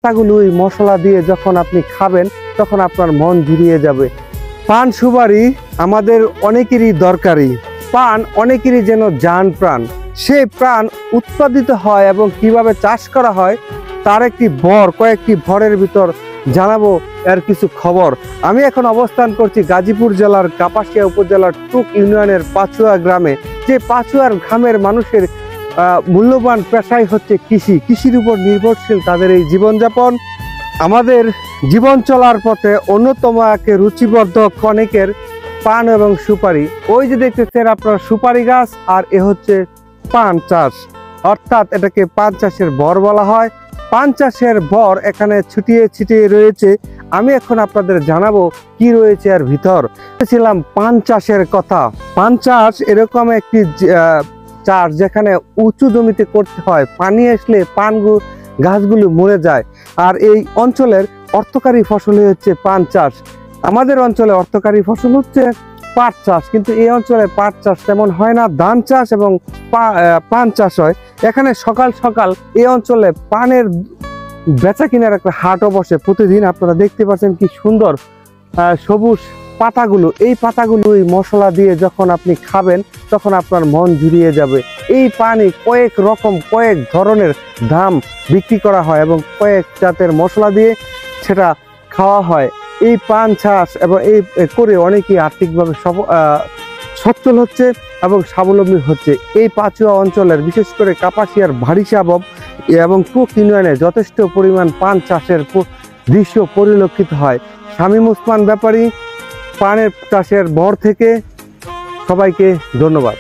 পাতাগুলোই মশলা দিয়ে যখন আপনি খাবেন তখন আপনার মন জুড়িয়ে যাবে। পান সুপারি আমাদের অনেকেরই দরকারি। পান অনেকেরই যেন জান প্রাণ। সেই প্রাণ উৎপাদিত হয় এবং কিভাবে চাষ করা হয় তার কয়েকটি ভরের ভিতর জানাবো এর কিছু খবর। আমি এখন অবস্থান করছি গাজীপুর জেলার কাপাসিয়া উপজেলার টুক ইউনিয়নের পাচুয়া গ্রামে। যে পাচুয়ার গ্রামের মানুষের মূল্যবান পেশাই হচ্ছে কৃষির উপর নির্ভরশীল তাদের এই জীবনযাপন। আমাদের জীবন চলার পথে অন্যতম এক রুচিবর্ধক অনেকের পান এবং সুপারি। ওই যে দেখতেছেন আপনার সুপারি গাছ, আর এ হচ্ছে পান চাষ, অর্থাৎ এটাকে পান চাষের বর বলা হয়। পান চাষের বর এখানে ছিটিয়ে রয়েছে। আমি এখন আপনাদের জানাবো কি রয়েছে এর ভিতর। ছিলাম পান চাষের কথা। পান চাষ এরকম একটি চাষ যেখানে উঁচু জমিতে করতে হয়। পানি আসলে গাছগুলো মরে যায়। আর এই অঞ্চলের অর্থকারী ফসল হচ্ছে পান চাষ। আমাদের অঞ্চলে অর্থকারী ফসল হচ্ছে পাট চাষ, কিন্তু এই অঞ্চলে পাট চাষ তেমন হয় না। ধান চাষ এবং পান চাষ হয়। এখানে সকাল সকাল এই অঞ্চলে পানের বেচা কিনার একটা হাটও বসে প্রতিদিন। আপনারা দেখতে পাচ্ছেন কি সুন্দর সবুজ পাতাগুলো। এই পাতাগুলোই মশলা দিয়ে যখন আপনি খাবেন তখন আপনার মন জুড়িয়ে যাবে। এই পানি কয়েক ধরনের দাম বিক্রি করা হয় এবং কয়েক জাতের মশলা দিয়ে সেটা খাওয়া হয়। এই পান চাষ এবং এই করে অনেকেই আর্থিকভাবে সচ্ছল হচ্ছে এবং স্বাবলম্বী হচ্ছে। এই পাচুয়া অঞ্চলের বিশেষ করে কাপাসিয়ার ভারিসাবব এবং টুক ইউনিয়নে যথেষ্ট পরিমাণ পান চাষের দৃশ্য পরিলক্ষিত হয়। শামীম ওসমান ব্যাপারী, পানের চাষের বর থেকে সবাইকে ধন্যবাদ।